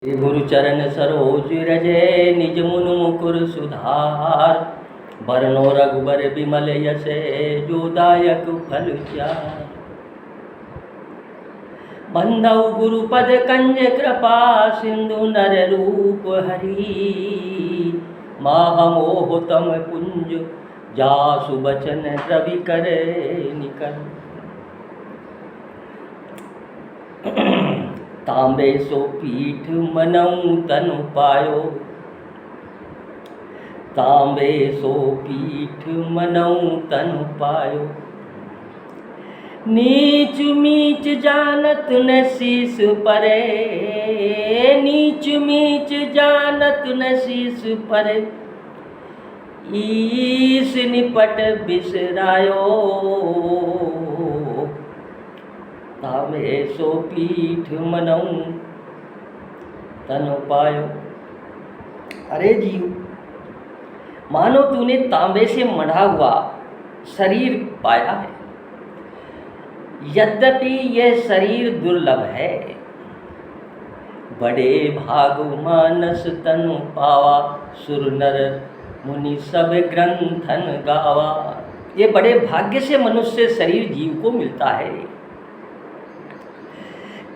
श्री गुरु चरण सरोज रजे निज मुन मुकुर सुधार। बरनो रघुबर बिमल यसे जोदायक फल चार। बंधौ गुरुपद कंज कृपा सिंधु नर रूप हरि। माह मोह तम पुंज जासु बचन रवि करे निकल। तांबे सो पीठ मनऊ तनु पायो। तांबे सो पीठ मनऊ तनु पायो। नीच मीच जानत न शीस परे। नीच मीच जानत न शीस परे। ईस निपट बिसरायो। तांबे सो पीठ मनऊ तनु पायो। अरे जीव, मानो तूने तांबे से मढ़ा हुआ शरीर पाया है। यद्यपि यह शरीर दुर्लभ है। बड़े भाग मानस तनु पावा। सुर नर मुनि सब ग्रंथन गावा। ये बड़े भाग्य से मनुष्य शरीर जीव को मिलता है।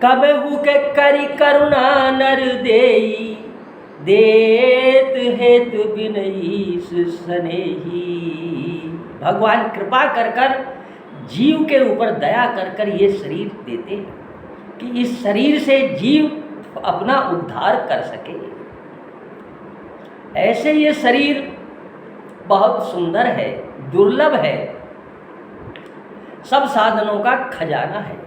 कबहु के करी करुणा नर देई। देत हेतु बिनईस स्नेही। भगवान कृपा कर कर जीव के ऊपर दया कर कर ये शरीर देते हैं कि इस शरीर से जीव अपना उद्धार कर सके। ऐसे ये शरीर बहुत सुंदर है, दुर्लभ है, सब साधनों का खजाना है।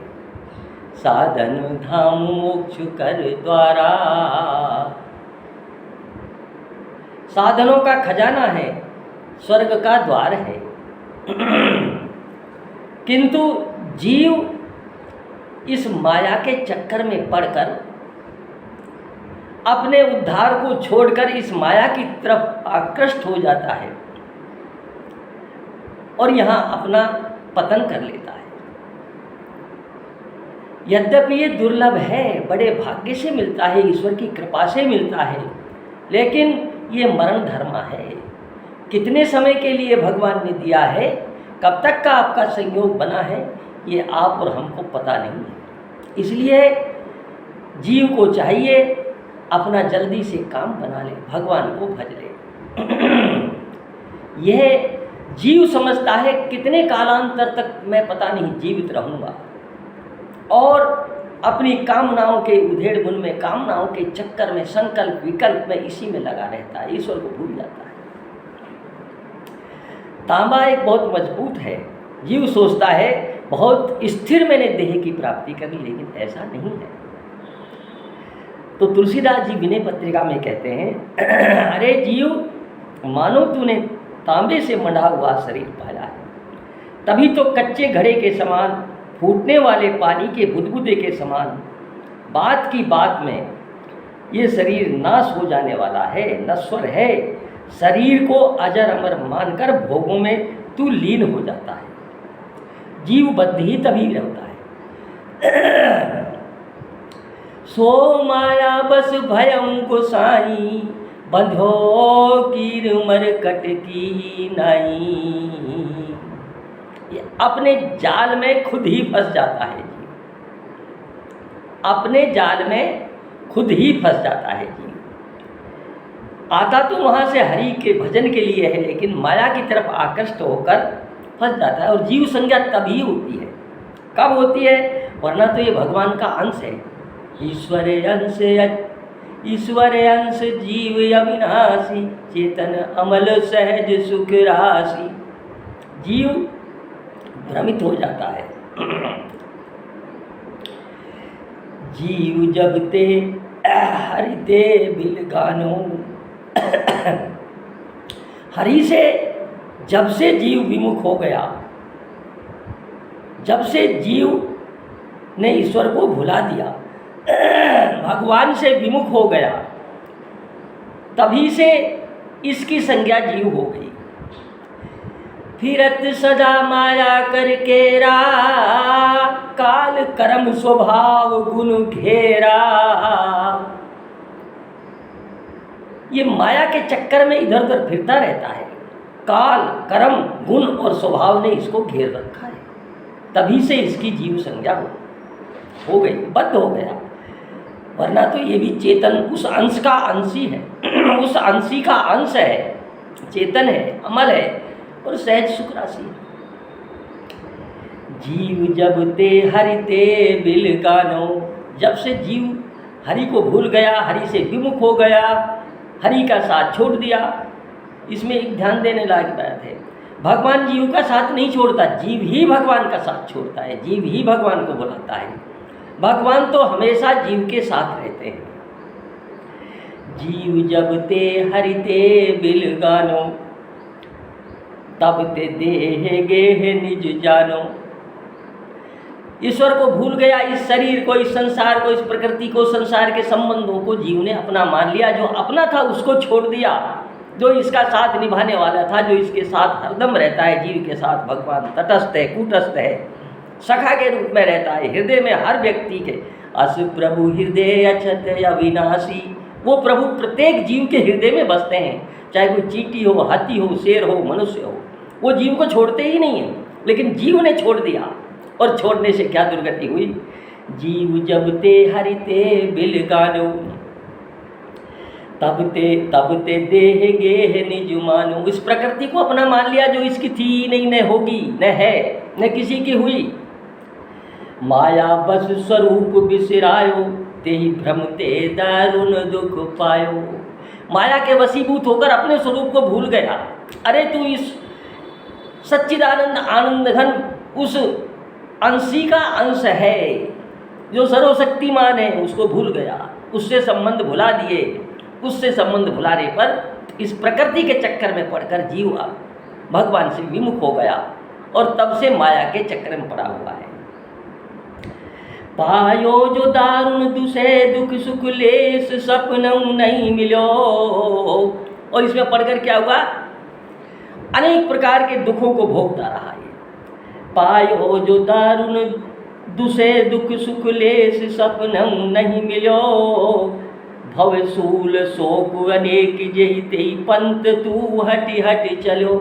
साधन धाम मोक्ष कर द्वारा। साधनों का खजाना है, स्वर्ग का द्वार है। किंतु जीव इस माया के चक्कर में पड़कर अपने उद्धार को छोड़कर इस माया की तरफ आकृष्ट हो जाता है और यहाँ अपना पतन कर लेता है। यद्यपि ये दुर्लभ है, बड़े भाग्य से मिलता है, ईश्वर की कृपा से मिलता है, लेकिन ये मरण धर्म है। कितने समय के लिए भगवान ने दिया है, कब तक का आपका संयोग बना है, ये आप और हमको पता नहीं है। इसलिए जीव को चाहिए अपना जल्दी से काम बना ले, भगवान को भज ले। यह जीव समझता है कितने कालांतर तक मैं पता नहीं जीवित रहूँगा, और अपनी कामनाओं के उधेड़ बुन में, कामनाओं के चक्कर में, संकल्प विकल्प में, इसी में लगा रहता है, ईश्वर को भूल जाता है। तांबा एक बहुत मजबूत है। जीव सोचता है बहुत स्थिर मैंने देह की प्राप्ति करी, लेकिन ऐसा नहीं है। तो तुलसीदास जी विनय पत्रिका में कहते हैं, अरे जीव, मानो तूने तांबे से मढ़ा हुआ शरीर पाया है, तभी तो कच्चे घड़े के समान, फूटने वाले पानी के बुदबुदे के समान, बात की बात में ये शरीर नाश हो जाने वाला है, नश्वर है। शरीर को अजर अमर मानकर भोगों में तू लीन हो जाता है। जीव बद्ध ही तभी रहता है। सो माया बस भयं गोसाई। बंधो कीर मरकट की नाई। ये अपने जाल में खुद ही फंस जाता है जीव। अपने जाल में खुद ही फंस जाता है जीव। आता तो वहाँ से हरि के भजन के लिए है, लेकिन माया की तरफ आकृष्ट होकर फंस जाता है। और जीव संज्ञा तभी होती है, कब होती है? वरना तो ये भगवान का अंश है। ईश्वर अंश जीव अविनाशी। चेतन अमल सहज सुख राशि। जीव भ्रमित हो जाता है। जीव जब ते हरि ते बिल गानो। हरि से जब से जीव विमुख हो गया, जब से जीव ने ईश्वर को भुला दिया, भगवान से विमुख हो गया, तभी से इसकी संज्ञा जीव हो गई। फिरत सदा माया करके रा। काल कर्म स्वभाव गुण घेरा। ये माया के चक्कर में इधर उधर फिरता रहता है। काल, कर्म, गुण और स्वभाव ने इसको घेर रखा है, तभी से इसकी जीव संज्ञा हो गई, बद्ध हो गया। वरना तो ये भी चेतन उस अंश का अंशी है, उस अंशी का अंश है, चेतन है, अमल है और सहज सुख राशि है। जीव जब ते हरि ते बिल गानो, जब से जीव हरि को भूल गया, हरि से विमुख हो गया, हरि का साथ छोड़ दिया। इसमें एक ध्यान देने लायक बात है, भगवान जीव का साथ नहीं छोड़ता, जीव ही भगवान का साथ छोड़ता है, जीव ही भगवान को बुलाता है। भगवान तो हमेशा जीव के साथ रहते हैं। जीव जब ते हरि ते बिल गानो, तब ते देह गेह निज जानो। ईश्वर को भूल गया, इस शरीर को, इस संसार को, इस प्रकृति को, संसार के संबंधों को जीव ने अपना मान लिया। जो अपना था उसको छोड़ दिया, जो इसका साथ निभाने वाला था, जो इसके साथ हरदम रहता है, जीव के साथ भगवान तटस्थ है, कूटस्थ है, सखा के रूप में रहता है हृदय में हर व्यक्ति के। अस प्रभु हृदय अछत अविनाशी, वो प्रभु प्रत्येक जीव के हृदय में बसते हैं, चाहे कोई चींटी हो, हाथी हो, शेर हो, मनुष्य हो, वो जीव को छोड़ते ही नहीं है। लेकिन जीव ने छोड़ दिया, और छोड़ने से क्या दुर्गति हुई। जीव जब ते हरि ते बिल गानो, तब ते देह गेह निज मानो। इस प्रकृति को अपना मान लिया, जो इसकी थी नहीं, न होगी, न है, न किसी की हुई। माया बस स्वरूप बिसरायो, तेहि भ्रम ते दारुण दुख पायो। माया के वशीभूत होकर अपने स्वरूप को भूल गया। अरे तू इस सच्चिदानंद आनंद घन उस अंशी का अंश है, जो सर्वशक्तिमान है, उसको भूल गया, उससे संबंध भुला दिए। उससे संबंध भुलाने पर इस प्रकृति के चक्कर में पड़कर जीव भगवान से विमुख हो गया, और तब से माया के चक्कर में पड़ा हुआ है। पायो जो दारुण दुसे दुख सुख लेस, सपनऊ नहीं मिलो। और इसमें पढ़कर क्या हुआ, अनेक प्रकार के दुखों को भोगता रहा है। पायो जो दारुण दुसे दुख सुख लेस, सपनऊ नहीं मिलो। भवसूल शोक अनेक जेहि तेहि पंथ, तू हटि हटि चलो।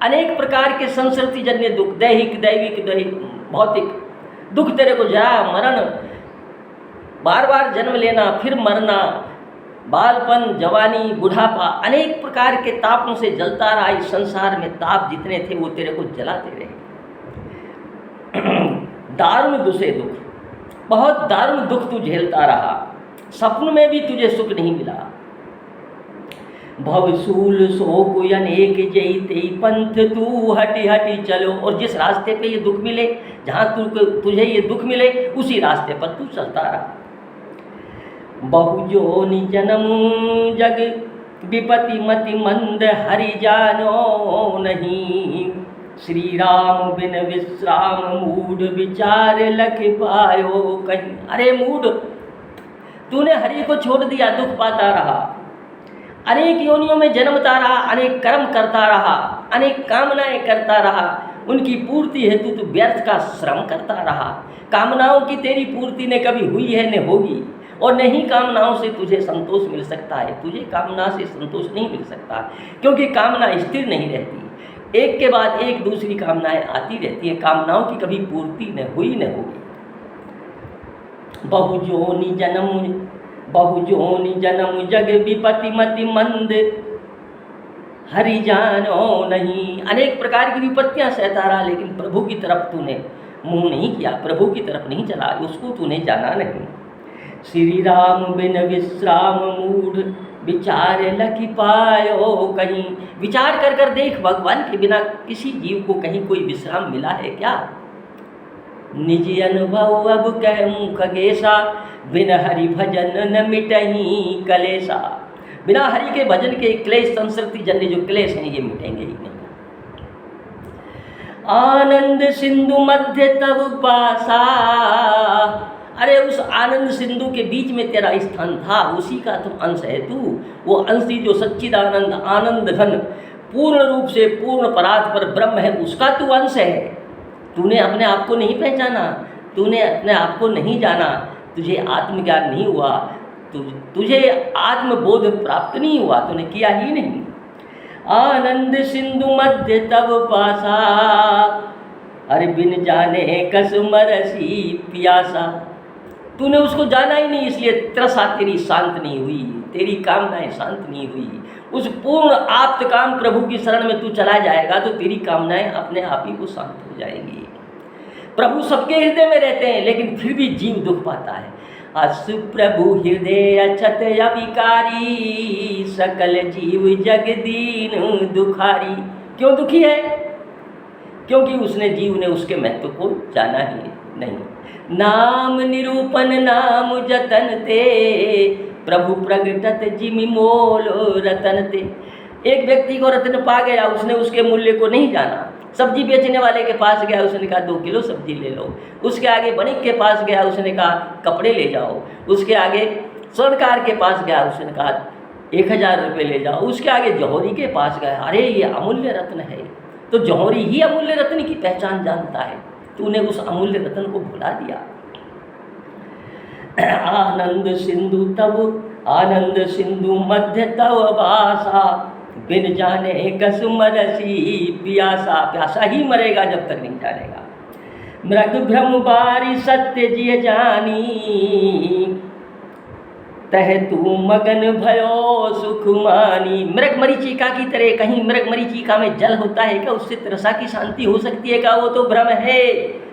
अनेक प्रकार के संसर्ति जन्य दुख, दैहिक, दैविक, भौतिक दुख तेरे को जरा, मरण, बार बार जन्म लेना, फिर मरना, बालपन, जवानी, बुढ़ापा, अनेक प्रकार के तापों से जलता रहा। इस संसार में ताप जितने थे वो तेरे को जलाते रहे। दारुण दुसे दुख, बहुत दारुण दुख तू झेलता रहा, सपन में भी तुझे सुख नहीं मिला। भवसूल शोक अनेक जेहि तेहि पंथ, तू हटि हटि चलो। और जिस रास्ते पे ये दुख मिले, जहाँ तुझे ये दुख मिले, उसी रास्ते पर तू चलता रहा। बहुजोनि जन्म जग विपति मति मंद, हरि जानो नहीं। श्री राम बिन विश्राम, मूढ़ विचार लख पायो कहीं। अरे मूढ़, तूने हरि को छोड़ दिया, दुख पाता रहा, अनेक योनियों में जन्मता रहा, अनेक कर्म करता रहा, अनेक कामनाएं करता रहा, उनकी पूर्ति हेतु तू व्यर्थ का श्रम करता रहा। कामनाओं की तेरी पूर्ति न कभी हुई है, न होगी, और न ही कामनाओं से तुझे संतोष मिल सकता है। तुझे कामना से संतोष नहीं मिल सकता, क्योंकि कामना स्थिर नहीं रहती, एक के बाद एक दूसरी कामनाएं आती रहती हैं। कामनाओं की कभी पूर्ति न हुई न होगी। बहुजोनि जन्म जग विपति मति मंद, हरि जानो नहीं। अनेक प्रकार की विपत्तियां सहता रहा, लेकिन प्रभु की तरफ तूने मुंह नहीं किया, प्रभु की तरफ नहीं चला, उसको तूने जाना नहीं। श्री राम बिन विश्राम, मूढ़ विचार लखि पायो कहीं। विचार कर कर देख, भगवान के बिना किसी जीव को कहीं कोई विश्राम मिला है क्या? निज अनुभव अब कहूँ खगेशा, बिन हरि भजन न मिटही कलेशा। बिना हरि के भजन के क्लेश, संसर्ति जन्य जो क्लेश हैं, ये मिटेंगे ही नहीं। आनंद सिंधु मध्य तब पासा, अरे उस आनंद सिंधु के बीच में तेरा स्थान था, उसी का तुम अंश है तू। वो अंश जो सच्चिदानंद आनंद घन पूर्ण रूप से पूर्ण परार्थ पर ब्रह्म है, उसका तू अंश है। तूने अपने आप को नहीं पहचाना, तूने अपने आप को नहीं जाना, तुझे आत्मज्ञान नहीं हुआ, तुझे आत्मबोध प्राप्त नहीं हुआ, तूने किया ही नहीं। आनंद सिंधु मध्य तब पासा, अरे बिन जाने कसमरसी प्यासा। तूने उसको जाना ही नहीं, इसलिए त्रसा तेरी शांत नहीं हुई, तेरी कामनाएं शांत नहीं हुई। उस पूर्ण आप्त काम प्रभु की शरण में तू चला जाएगा तो तेरी कामनाएं अपने आप ही को शांत हो जाएंगी। प्रभु सबके हृदय में रहते हैं, लेकिन फिर भी जीव दुख पाता है। अस प्रभु हृदय अछत अविकारी, सकल जीव जग दीन दुखारी। क्यों दुखी है? क्योंकि उसने जीव ने उसके महत्व को जाना ही नहीं। नाम निरूपण नाम जतन ते, प्रभु प्रगटत जिमि मोल रतन ते। एक व्यक्ति को रत्न पा गया, उसने उसके मूल्य को नहीं जाना। सब्जी बेचने वाले के पास गया, उसने कहा 2 किलो सब्जी ले लो। उसके आगे बणिक के पास गया, उसने कहा कपड़े ले जाओ। उसके आगे स्वर्णकार के पास गया, उसने कहा 1000 रुपये ले जाओ। उसके आगे जौहरी के पास गया, अरे ये अमूल्य रत्न है। तो जौहरी ही अमूल्य रत्न की पहचान जानता है, तूने उस अमूल्य रत्न को भुला दिया। आनंद सिंधु तब, आनंद सिंधु मध्य तव भाषा, बिन जाने कसमरसी प्यासा। प्यासा ही मरेगा जब तक नहीं जानेगा। मृग भ्रम बारी सत्य जिय जानी, तह तू मगन भयो सुख मानी। मृग मरीचिका की तरह, कहीं मृग मरीचिका में जल होता है क्या? उससे त्रसा की शांति हो सकती है क्या? वो तो भ्रम है,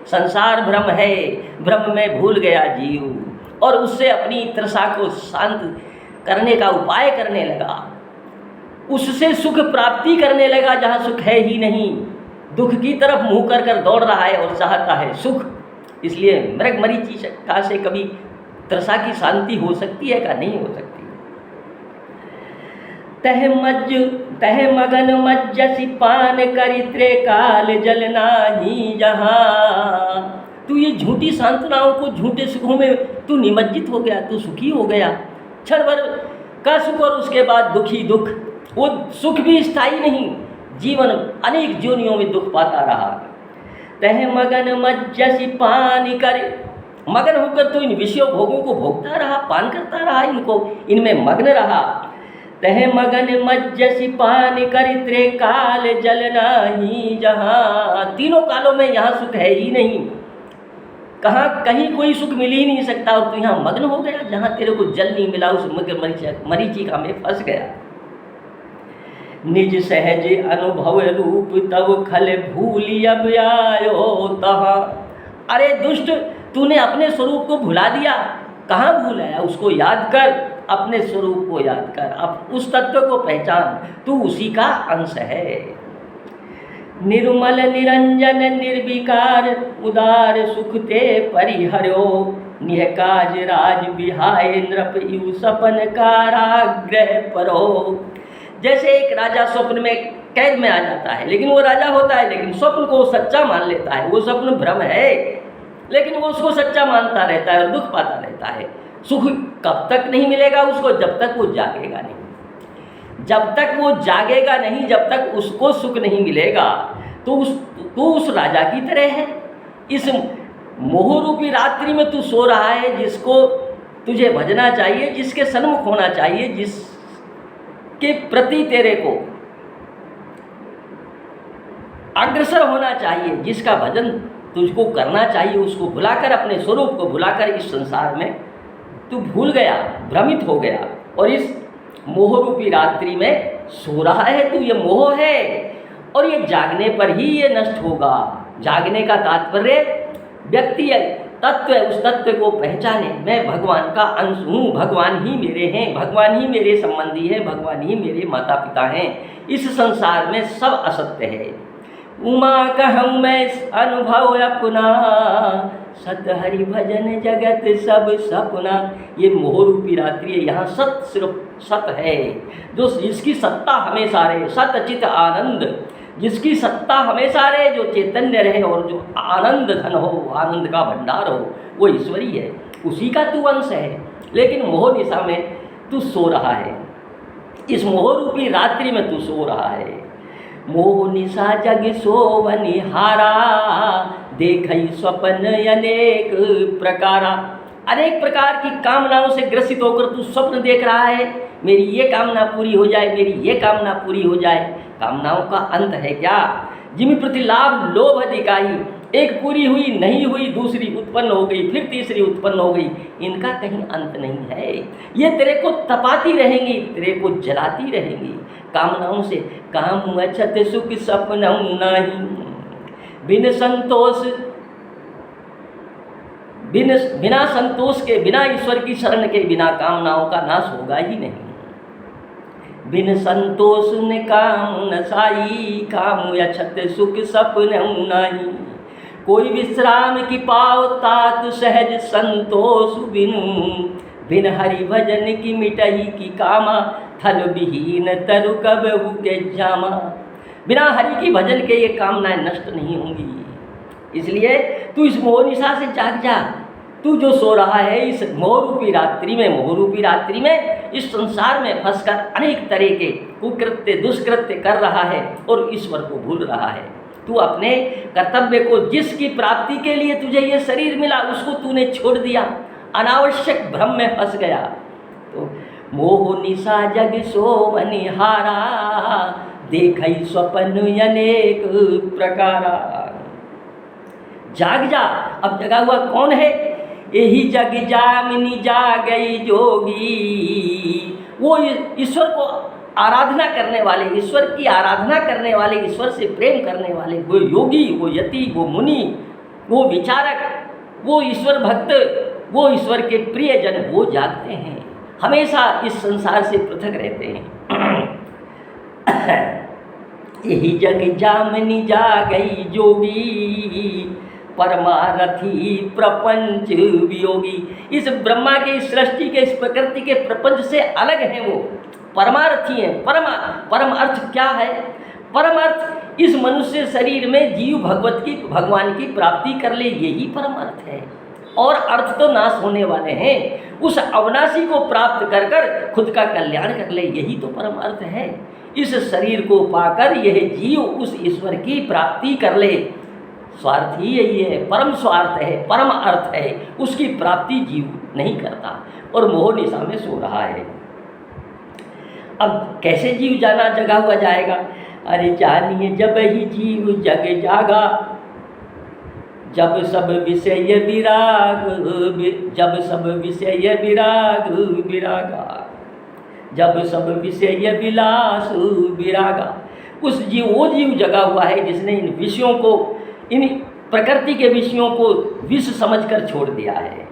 संसार भ्रम है। भ्रम में भूल गया जीव और उससे अपनी त्रसा को शांत करने का उपाय करने लगा। उससे सुख प्राप्ति करने लगा जहाँ सुख है ही नहीं। दुख की तरफ मुँह कर कर दौड़ रहा है और चाहता है सुख। इसलिए मृग मरीचिका से कभी त्रसा की शांति हो सकती है क्या? नहीं हो सकती। तह मगन मज्जसी पान करित्रे काल जलना ही जहाँ। तू ये झूठी सांत्वनाओं को, झूठे सुखों में तू निमज्जित हो गया, तू सुखी हो गया। क्षण भर का सुख और उसके बाद दुखी दुख। वो सुख भी स्थायी नहीं, जीवन अनेक जोनियों में दुख पाता रहा। तह मगन मज्जसी पान कर, मगन होकर तो इन विषयों भोगों को भोगता रहा, पान करता रहा, इनमें मग्न रहा। तह मगन मज्जसी पान करित्रे काल जलना ही जहाँ। तीनों कालों में यहाँ सुख है ही नहीं, कहीं कोई सुख मिल ही नहीं सकता। और तू यहाँ मग्न हो गया, जहाँ तेरे को जल नहीं मिला उस मरीचिका में फंस गया। निज सहज अनुभव रूप तब खल भूली अब आयो तहाँ। अरे दुष्ट, तूने अपने स्वरूप को भुला दिया। कहाँ भूलाया? उसको याद कर, अपने स्वरूप को याद कर, अब उस तत्व को पहचान, तू उसी का अंश है। निर्मल निरंजन निर्विकार, उदार सुख ते परिहर्यो, निहकाज राज बिहाय नृप यू सपन काराग्रह परो। जैसे एक राजा स्वप्न में कैद में आ जाता है, लेकिन वो राजा होता है, लेकिन स्वप्न को सच्चा मान लेता है। वो स्वप्न भ्रम है, लेकिन वो उसको सच्चा मानता रहता है और दुख पाता रहता है। सुख कब तक नहीं मिलेगा उसको? जब तक वो जागेगा नहीं। जब तक वो जागेगा नहीं, जब तक उसको सुख नहीं मिलेगा, तो उस राजा की तरह है। इस मोह रूपी रात्रि में तू सो रहा है, जिसको तुझे भजना चाहिए, जिसके सन्मुख होना चाहिए, जिसके प्रति तेरे को अग्रसर होना चाहिए, जिसका भजन तुझको करना चाहिए, उसको भुलाकर, अपने स्वरूप को भुलाकर इस संसार में तू भूल गया, भ्रमित हो गया और इस मोह रूपी रात्रि में सो रहा है। तू ये मोह है और ये जागने पर ही ये नष्ट होगा। जागने का तात्पर्य व्यक्ति तत्व है, उस तत्व को पहचाने। मैं भगवान का अंश हूँ, भगवान ही मेरे हैं, भगवान ही मेरे संबंधी हैं, भगवान ही मेरे माता पिता हैं। इस संसार में सब असत्य है। उमा कहूँ मैं अनुभव अपना, सत हरि भजन जगत सब सपना। ये मोह रूपी रात्रि है, यहाँ सत सिर्फ सत है, जो जिसकी सत्ता हमेशा रहे, सत चित आनंद, जिसकी सत्ता हमेशा रहे, जो चैतन्य रहे और जो आनंद धन हो, आनंद का भंडार हो, वो ईश्वरी है, उसी का तू अंश है। लेकिन मोह निशा में तू सो रहा है, इस मोह रूपी रात्रि में तू सो रहा है। मोह निशा जग सोवनिहारा, देखई स्वप्न अनेक प्रकारा। अनेक प्रकार की कामनाओं से ग्रसित होकर तू स्वप्न देख रहा है, मेरी ये कामना पूरी हो जाए, मेरी ये कामना पूरी हो जाए। कामनाओं का अंत है क्या? जिमि प्रति लाभ लोभ अधिकाई, एक पूरी हुई, नहीं हुई, दूसरी उत्पन्न हो गई, फिर तीसरी उत्पन्न हो गई, इनका कहीं अंत नहीं है। ये तेरे को तपाती रहेंगी, तेरे को जलाती रहेंगी कामनाओं से। काम अछत सुख सपन नहीं, बिन संतोष, बिना संतोष के, बिना ईश्वर की शरण के बिना कामनाओं का नाश होगा ही नहीं। बिन संतोष ने काम नसाई, काम अछत सुख सपन नहीं। कोई विश्राम की पाओ तात सहज संतोष बिनु, बिन हरि भजन की मिटही की कामा, थल विहीन तरु कबहु के जामा। बिना हरि की भजन के ये कामनाएं नष्ट नहीं होंगी। इसलिए तू इस मोह निशा से जाग जा। तू जो सो रहा है इस मोहरूपी रात्रि में, मोहरूपी रात्रि में इस संसार में फंसकर अनेक तरह के कुकृत्य दुष्कृत्य कर रहा है और ईश्वर को भूल रहा है। तू अपने कर्तव्य को, जिसकी प्राप्ति के लिए तुझे ये शरीर मिला, उसको तूने छोड़ दिया, अनावश्यक भ्रम में फंस गया। तो मोह निशा जग सोवनिहारा, देखई स्वप्न अनेक प्रकारा। जाग जा। अब जगा हुआ कौन है? यही जग जामिनी जागई जोगी। वो ईश्वर को आराधना करने वाले, ईश्वर की आराधना करने वाले, ईश्वर से प्रेम करने वाले, वो योगी, वो यति, वो मुनि, वो विचारक, वो ईश्वर भक्त, वो ईश्वर के प्रियजन, वो जागते हैं, हमेशा इस संसार से पृथक रहते हैं। यही जग जामिनी जागई जोगी, परमारथी प्रपंच वियोगी। इस ब्रह्मा के, इस सृष्टि के, इस प्रकृति के प्रपंच से अलग हैं वो, परमार्थी हैं। परम अर्थ क्या है? परम अर्थ इस मनुष्य शरीर में जीव भगवान की प्राप्ति कर ले, यही परम अर्थ है। और अर्थ तो नाश होने वाले हैं, उस अविनाशी को प्राप्त कर कर खुद का कल्याण कर ले, यही तो परम अर्थ है। इस शरीर को पाकर यह जीव उस ईश्वर की प्राप्ति कर ले, स्वार्थ ही यही है, परम स्वार्थ है, परम अर्थ है। उसकी प्राप्ति जीव नहीं करता और मोह निशा में सो रहा है। अब कैसे जीव जाना जगा हुआ जाएगा? अरे जानिए जब ही जीव जग जागा, जब सब विषय विराग, जब सब विषय विराग विरागा, जब सब विषय विलास विरागा। उस जीव, वो जीव जगा हुआ है जिसने इन विषयों को, इन प्रकृति के विषयों को विष समझकर छोड़ दिया है।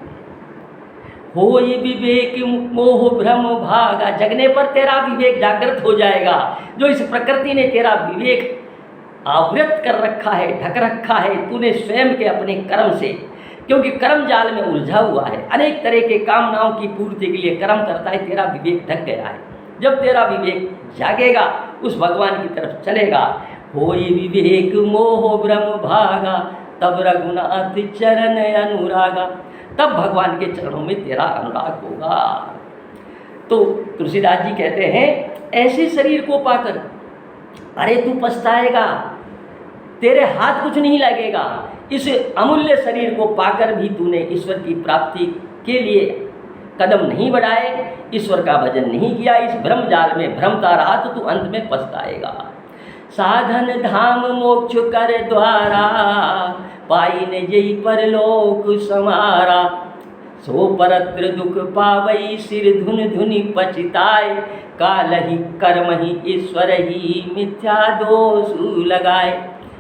हो ये विवेक मोह भ्रम भागा, जगने पर तेरा विवेक जागृत हो जाएगा। जो इस प्रकृति ने तेरा विवेक आवृत कर रखा है, ढक रखा है, तूने स्वयं के अपने कर्म से, क्योंकि कर्म जाल में उलझा हुआ है, अनेक तरह के कामनाओं की पूर्ति के लिए कर्म करता है, तेरा विवेक ढक गया है। जब तेरा विवेक जागेगा, उस भगवान की तरफ चलेगा। होई विवेक मोह भ्रम भागा, तब रघुनाथ चरण अनुरागा। तब भगवान के चरणों में तेरा अनुराग होगा। तो तुलसीदास जी कहते हैं, ऐसे शरीर को पाकर अरे तू पछताएगा, तेरे हाथ कुछ नहीं लगेगा। इस अमूल्य शरीर को पाकर भी तूने ईश्वर की प्राप्ति के लिए कदम नहीं बढ़ाए, ईश्वर का भजन नहीं किया, इस भ्रम जाल में भ्रमता रहा, तो तू अंत में पछताएगा। साधन धाम मोक्ष कर द्वारा, पाई ने जई परलोक समारा। सो परत्र दुख पावई, सिर धुन धुनि पछताए। काल ही कर्म ही ईश्वर ही, मिथ्या दोष लगाए।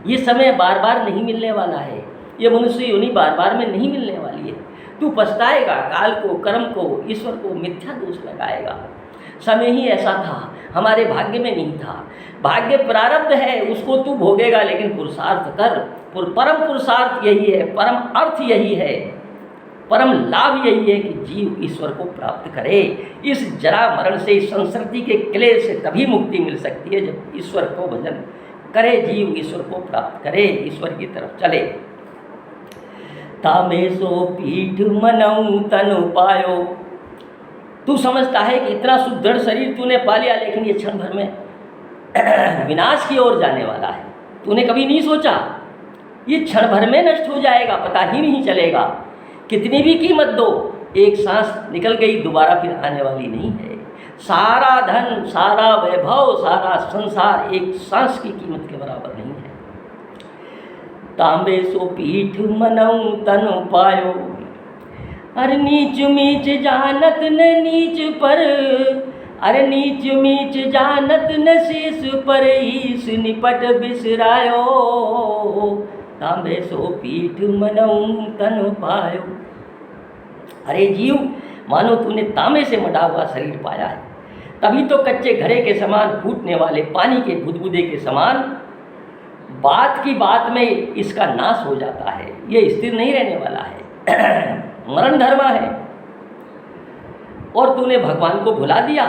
ये समय बार बार नहीं मिलने वाला है, ये मनुष्य योनि बार बार में नहीं मिलने वाली है। तू पछताएगा, काल को, कर्म को, ईश्वर को मिथ्या दोष लगाएगा। समय ही ऐसा था, हमारे भाग्य में नहीं था। भाग्य प्रारब्ध है, उसको तू भोगेगा, लेकिन पुरुषार्थ कर। परम पुरुषार्थ यही है, परम अर्थ यही है, परम लाभ यही है कि जीव ईश्वर को प्राप्त करे। इस जरा मरण से, इस संस्कृति के क्लेश से तभी मुक्ति मिल सकती है जब ईश्वर को भजन करे, जीव ईश्वर को प्राप्त करे, ईश्वर की तरफ चले। तामे सो पीठ मनऊ तनु पायो। तू समझता है कि इतना सुदृढ़ शरीर तूने पा लिया, लेकिन ये क्षण भर में विनाश की ओर जाने वाला है। तूने कभी नहीं सोचा ये क्षण भर में नष्ट हो जाएगा, पता ही नहीं चलेगा। कितनी भी कीमत दो, एक सांस निकल गई, दोबारा फिर आने वाली नहीं है। सारा धन, सारा वैभव, सारा संसार एक सांस की कीमत के बराबर नहीं है। तांबे सो पीठ मनऊ तन पायो, अरे नीच मीच जानत न नीच पर, अरे नीच मीच जानत न शीस पर, ईस निपट बिसरायो। तांबे सो पीठ मनऊ तन पायो। अरे जीव, मानो तूने तांबे से मढ़ा हुआ शरीर पाया है, तभी तो कच्चे घड़े के समान, फूटने वाले पानी के बुदबुदे के समान बात की बात में इसका नाश हो जाता है। ये स्थिर नहीं रहने वाला है, मरण धर्मा है। और तूने भगवान को भुला दिया,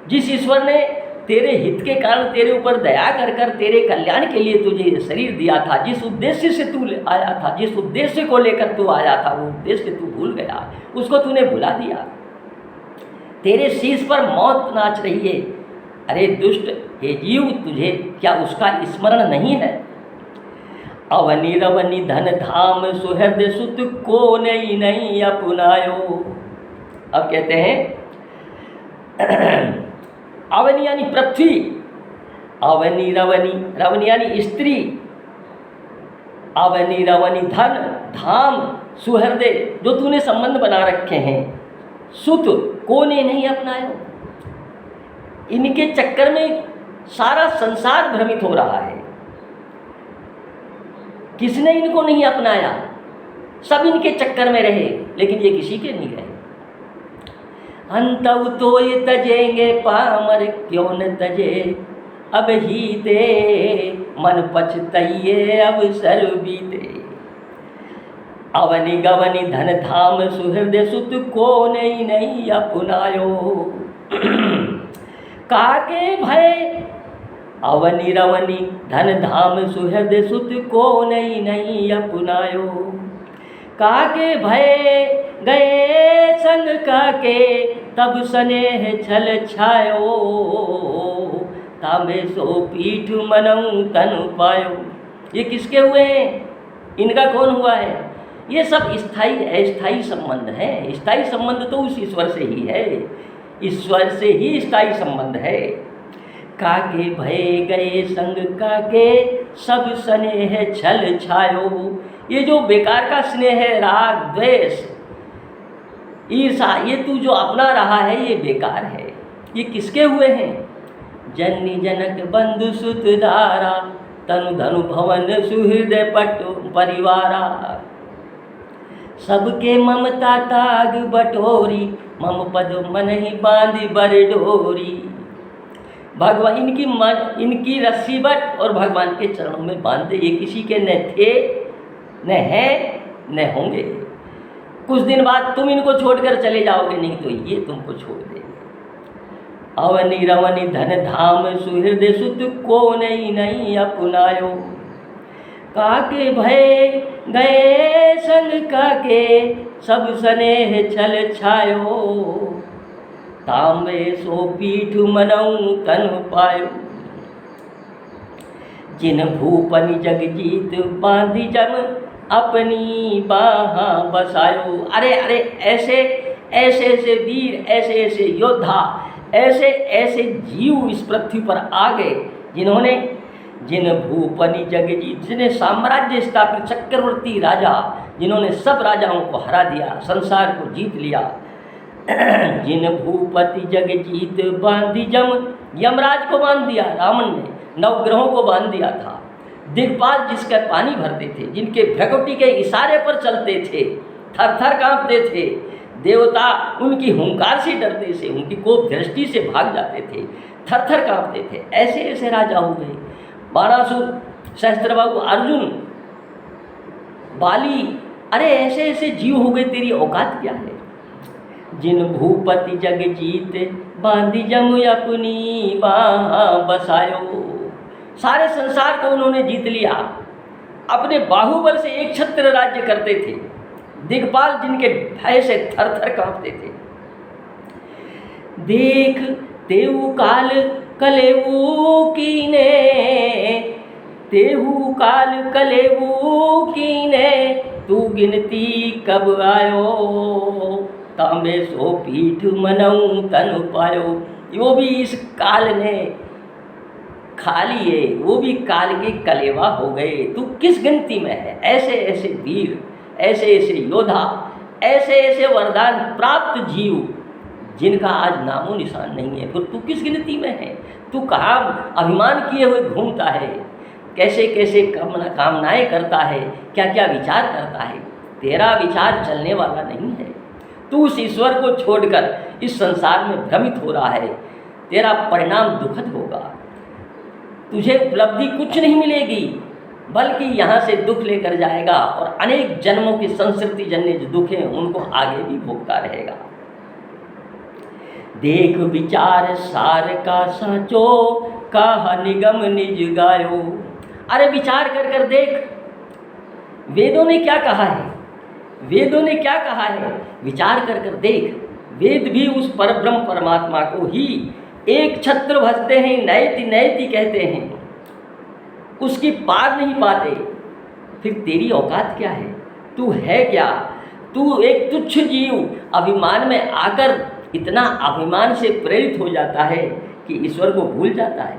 जिस ईश्वर ने तेरे हित के कारण तेरे ऊपर दया कर कर तेरे कल्याण के लिए तुझे ये शरीर दिया था, जिस उद्देश्य से तू आया था, जिस उद्देश्य को लेकर तू आया था, वो उद्देश्य तू भूल गया, उसको तूने भुला दिया। तेरे शीश पर मौत नाच रही है। अरे दुष्ट, हे जीव, तुझे क्या उसका स्मरण नहीं है? अवनी रवनी धन धाम सुहृद सुत को नहीं अपनायो। अब कहते हैं अवनी यानी पृथ्वी, अवनी रवनी, रवनी यानी स्त्री, अवनी रवनी धन धाम सुहृदय, जो तूने संबंध बना रखे हैं, सुत कोने नहीं अपनायो। इनके चक्कर में सारा संसार भ्रमित हो रहा है। किसने इनको नहीं अपनाया? सब इनके चक्कर में रहे, लेकिन ये किसी के नहीं रहे। अंतव तो ये तजेंगे पामर, क्यों न तजे अब ही ते, मन पछतइये अवसर बीते। अवनि गवनि धन धाम सुहृदय सुत को नहीं अपनायो। काके भय अवनि रवनि धन धाम सुहृदय सुत को नहीं अपनायो। काके भय गए संग काके, तब स्नेह छल छायो। तांबे सो पीठ मनऊ तन पायो। ये किसके हुए हैं? इनका कौन हुआ है? ये सब स्थायी अस्थायी संबंध है। स्थायी संबंध तो उस ईश्वर से ही है, ईश्वर से ही स्थायी संबंध है। काके भय गए संग काके, सब स्नेह छल छायो। ये जो बेकार का स्नेह है, राग द्वेष ईर्षा, ये तू जो अपना रहा है, ये बेकार है। ये किसके हुए हैं? जननी जनक बंधु सुत धारा, तनु धनु भवन सुहृदय पट परिवारा। सबके ममता ताग बटोरी, मम पद मन ही बांधी बर डोरी। भगवान इनकी रस्सी बट और भगवान के चरणों में बांधे। ये किसी के न थे, न हैं, न होंगे। कुछ दिन बाद तुम इनको छोड़कर चले जाओगे, नहीं तो ये तुमको छोड़ देंगे। अवनि रवनि धन धाम सुहृदय सुत को नहीं अपनायो। काके भय गए संग काके, सब स्नेह छल छायो। तांबे सो पीठ मनऊ तन पायो। जिन भूपनि जग जीत बांधी जम, अपनी बाहा बसायो। अरे अरे, ऐसे ऐसे वीर, ऐसे ऐसे योद्धा, ऐसे ऐसे जीव इस पृथ्वी पर आ गए, जिन्होंने जिन भूपनि जग जीत, जिन्हें साम्राज्य स्थापित, चक्रवर्ती राजा, जिन्होंने सब राजाओं को हरा दिया, संसार को जीत लिया। जिन भूपति जग जीत बांधी जम, यमराज को बांध दिया रावण ने, नवग्रहों को बांध दिया था। दिग्पाल जिसका पानी भरते थे, जिनके भ्रकुटी के इशारे पर चलते थे, थर थर कांपते थे। देवता उनकी हुंकार से डरते थे, उनकी कोप दृष्टि से भाग जाते थे, थर थर कांपते थे। ऐसे ऐसे राजा हो गए। बाणासुर, सहस्त्रबाहु अर्जुन, बाली, अरे ऐसे ऐसे जीव हो गए। तेरी औकात क्या है? जिन भूपति जग जीत बांधी जम, अपनी बाह बसायो। सारे संसार को उन्होंने जीत लिया। अपने बाहुबल से एक छत्र राज्य करते थे। दिग्पाल जिनके भय से थर थर कांपते थे। देख तेहु काल कलेऊ कीने, तेहु काल कलेऊ कीने, तू गिनती कब आयो, तांबे सो पीठ मनऊ तन पायो। वो भी इस काल ने खा लिए, वो भी काल के कलेवा हो गए, तू किस गिनती में है। ऐसे ऐसे वीर, ऐसे ऐसे योद्धा, ऐसे ऐसे वरदान प्राप्त जीव जिनका आज नामो निशान नहीं है, फिर तू किस गिनती में है। तू कहाँ अभिमान किए हुए घूमता है, कैसे कैसे कामनाएं करता है, क्या क्या विचार करता है। तेरा विचार चलने वाला नहीं है। तू उस ईश्वर को छोड़कर इस संसार में भ्रमित हो रहा है। तेरा परिणाम दुखद होगा। तुझे उपलब्धि कुछ नहीं मिलेगी, बल्कि यहाँ से दुख लेकर जाएगा और अनेक जन्मों की संस्कृति जन्य जो दुख हैं उनको आगे भी भोगता रहेगा। देख विचार सार का साचो, कहा निगम निज गायो। अरे विचार कर कर देख, वेदों ने क्या कहा है, वेदों ने क्या कहा है, विचार कर कर देख। वेद भी उस परब्रह्म परमात्मा को ही एक छत्र भजते हैं, नयति नयति कहते हैं, उसकी पार नहीं पाते। फिर तेरी औकात क्या है, तू है क्या। तू एक तुच्छ जीव अभिमान में आकर इतना अभिमान से प्रेरित हो जाता है कि ईश्वर को भूल जाता है।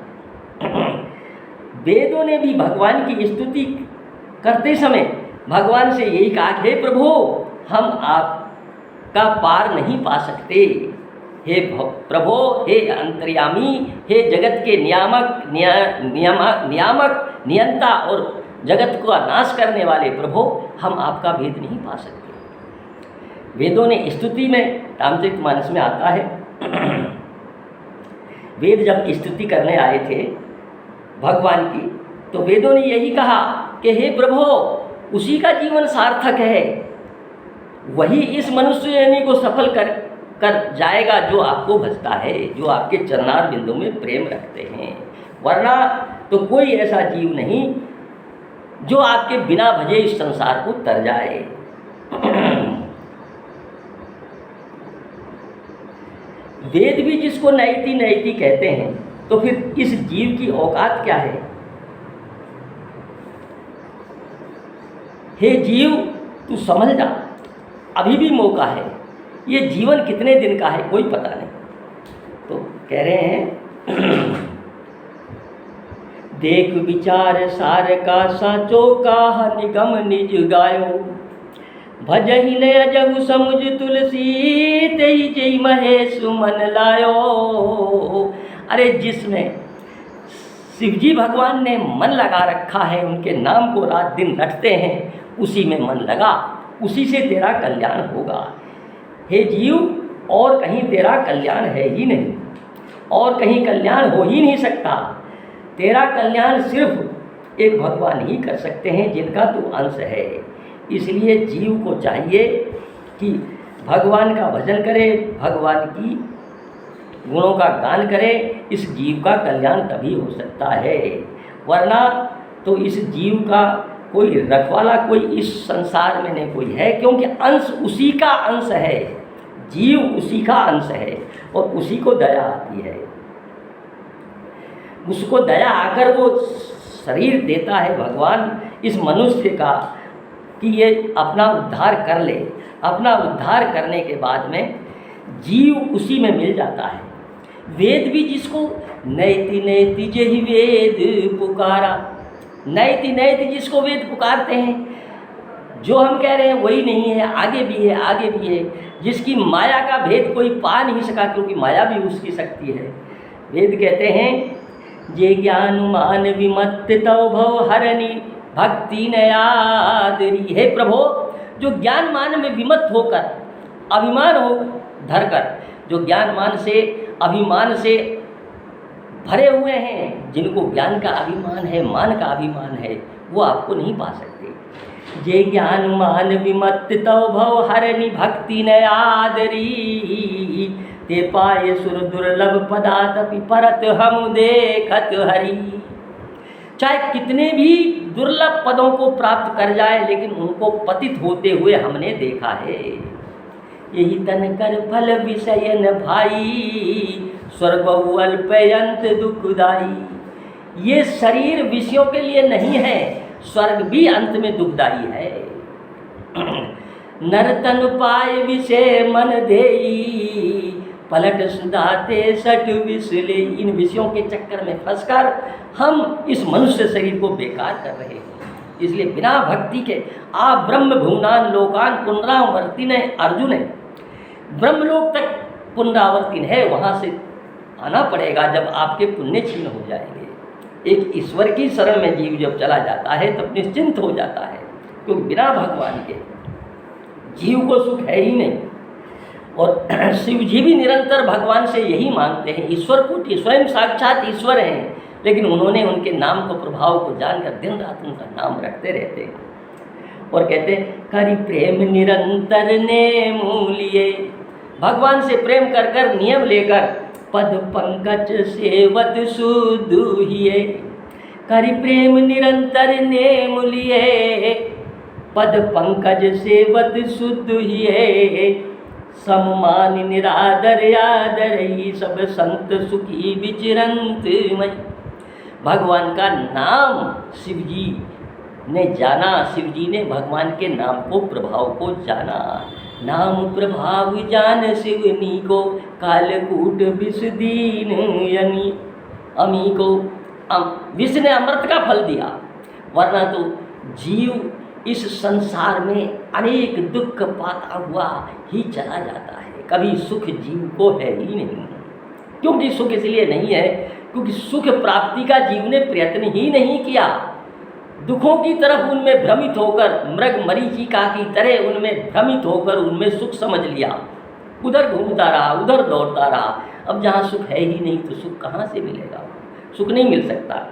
वेदों ने भी भगवान की स्तुति करते समय भगवान से यही कहा, हे प्रभु हम आपका पार नहीं पा सकते। हे प्रभु, हे अंतर्यामी, हे जगत के नियामक नियंता और जगत का नाश करने वाले प्रभु, हम आपका भेद नहीं पा सकते। वेदों ने स्तुति में रामचरितमानस में आता है, वेद जब स्तुति करने आए थे भगवान की, तो वेदों ने यही कहा कि हे प्रभु, उसी का जीवन सार्थक है, वही इस मनुष्य योनि को सफल कर जाएगा जो आपको भजता है, जो आपके चरणार बिंदु में प्रेम रखते हैं। वरना तो कोई ऐसा जीव नहीं जो आपके बिना भजे इस संसार को तर जाए। वेद भी जिसको नयति नयति कहते हैं, तो फिर इस जीव की औकात क्या है। हे जीव, तू समझ जा, अभी भी मौका है। ये जीवन कितने दिन का है कोई पता नहीं। तो कह रहे हैं, देख विचार सार का साचो, काह निगम निज गायो। भजहि ने अजहु समुझ तुलसी, तेहि जय महेश मन लायो। अरे जिसमें शिवजी भगवान ने मन लगा रखा है, उनके नाम को रात दिन रटते हैं, उसी में मन लगा, उसी से तेरा कल्याण होगा। हे जीव, और कहीं तेरा कल्याण है ही नहीं, और कहीं कल्याण हो ही नहीं सकता। तेरा कल्याण सिर्फ एक भगवान ही कर सकते हैं जिनका तू अंश है। इसलिए जीव को चाहिए कि भगवान का भजन करे, भगवान की गुणों का गान करे। इस जीव का कल्याण तभी हो सकता है, वरना तो इस जीव का कोई रखवाला कोई इस संसार में नहीं कोई है, क्योंकि अंश उसी का अंश है, जीव उसी का अंश है और उसी को दया आती है। उसको दया आकर वो शरीर देता है भगवान इस मनुष्य का कि ये अपना उद्धार कर ले। अपना उद्धार करने के बाद में जीव उसी में मिल जाता है। वेद भी जिसको नयति नयति जेहि वेद पुकारा, नयति नयति जिसको वेद पुकारते हैं, जो हम कह रहे हैं वही नहीं है, आगे भी है, आगे भी है। जिसकी माया का भेद कोई पा नहीं सका, क्योंकि माया भी उसकी शक्ति है। वेद कहते हैं, जे ज्ञान मान विमत्त तव भव हरनि भक्ति नयादरी। हे प्रभु, जो ज्ञान मान में विमत्त होकर अभिमान हो धरकर, जो ज्ञान मान से अभिमान से भरे हुए हैं, जिनको ज्ञान का अभिमान है, मान का अभिमान है, वो आपको नहीं पा सकते। जे ज्ञान मान विमत्त तव भव हरनि भक्ति नयादरी, ते पाए सुर दुर्लभ पदातपि परत हम देखत हरि। चाहे कितने भी दुर्लभ पदों को प्राप्त कर जाए, लेकिन उनको पतित होते हुए हमने देखा है। यही तन कर फल विषय न भाई, स्वर्ग अल्पयंत दुखदाई। ये शरीर विषयों के लिए नहीं है, स्वर्ग भी अंत में दुखदाई है। नर्तन पाए विषय मन देई, पलट सुधाते सठ विषले। इन विषयों के चक्कर में फंसकर हम इस मनुष्य शरीर को बेकार कर रहे हैं। इसलिए बिना भक्ति के आप ब्रह्म भुवनान लोकान पुनरावर्तिन है। अर्जुन है, ब्रह्मलोक तक पुनरावर्तिन है, वहाँ से आना पड़ेगा जब आपके पुण्य क्षीण हो जाएंगे। एक ईश्वर की शरण में जीव जब चला जाता है तब निश्चिंत हो जाता है, क्योंकि बिना भगवान के जीव को सुख है ही नहीं। और शिव जी भी निरंतर भगवान से यही मांगते हैं। ईश्वर को स्वयं साक्षात ईश्वर हैं, लेकिन उन्होंने उनके नाम को प्रभाव को जानकर दिन रात उनका नाम रखते रहते हैं। और कहते हैं करि प्रेम निरंतर ने मूलिए, भगवान से प्रेम कर कर नियम लेकर पद पंकज सेवत सुदुहिए। करि प्रेम निरंतर ने मूलिए, पद पंकज सेवत सुदुहिए। सम्मान निरादर आदर ही, सब संत सुखी विचरंत मई। भगवान का नाम शिव जी ने जाना, शिव जी ने भगवान के नाम को प्रभाव को जाना। नाम प्रभाव जान शिवनी को, कालकूट विष दीन यनी। अमी को विष ने अमृत का फल दिया, वरना तो जीव इस संसार में अनेक दुख पाता हुआ ही चला जाता है। कभी सुख जीव को है ही नहीं। क्योंकि सुख इसलिए नहीं है क्योंकि सुख प्राप्ति का जीव ने प्रयत्न ही नहीं किया। दुखों की तरफ उनमें भ्रमित होकर, मृग मरीचिका की तरह उनमें भ्रमित होकर उनमें सुख समझ लिया, उधर घूमता रहा, उधर दौड़ता रहा। अब जहाँ सुख है ही नहीं तो सुख कहाँ से मिलेगा? सुख नहीं मिल सकता।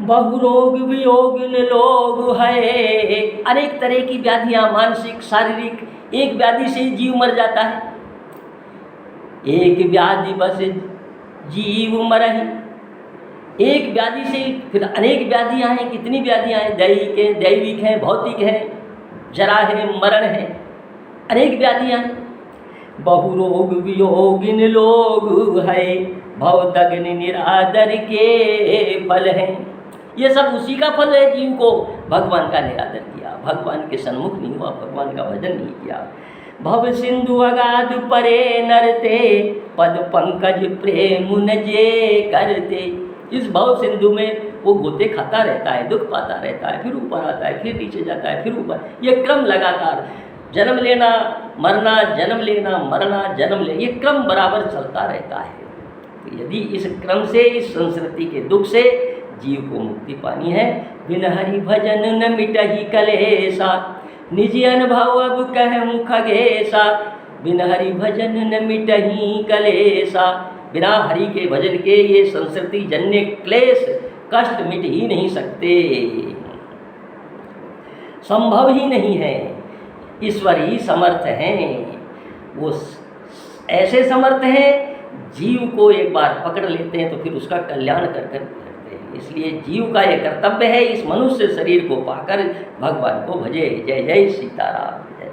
बहुरोग वियोग लोग है, अनेक तरह की व्याधियाँ, मानसिक शारीरिक, एक व्याधि से जीव मर जाता है। एक व्याधि बस जीव मरहि, एक व्याधि से फिर अनेक व्याधियाँ हैं। कितनी व्याधियाँ हैं? दैविक हैं, भौतिक हैं, जरा है, मरण है, अनेक व्याधियाँ हैं। बहुरोग वियोगिन लोग है, भवदग्नि निरादर के फल हैं। ये सब उसी का फल है जीव को भगवान का निरादर किया, भगवान के सन्मुख नहीं हुआ, भगवान का भजन नहीं किया। भव सिंधु अगाध परे नरते, पद पंकज प्रेम न जे करते। इस भव सिंधु में वो गोते खाता रहता है, दुख पाता रहता है, फिर ऊपर आता है, फिर नीचे जाता है, फिर ऊपर। ये क्रम लगातार जन्म लेना मरना, जन्म लेना मरना, जन्म ले, ये क्रम बराबर चलता रहता है। तो यदि इस क्रम से, इस संस्कृति के दुख से जीव को मुक्ति पानी है, बिन हरि भजन न मिटहि कलेसा, निज अनुभव अब कहूँ खगेसा। बिन हरि भजन न मिटहि कलेसा, बिना हरि के भजन के ये संस्कृति जन्य क्लेश कष्ट मिट ही नहीं सकते, संभव ही नहीं है। ईश्वर ही समर्थ हैं, वो ऐसे समर्थ हैं, जीव को एक बार पकड़ लेते हैं तो फिर उसका कल्याण कर कर करते हैं। इसलिए जीव का ये कर्तव्य है इस मनुष्य शरीर को पाकर भगवान को भजे। जय जय सीताराम।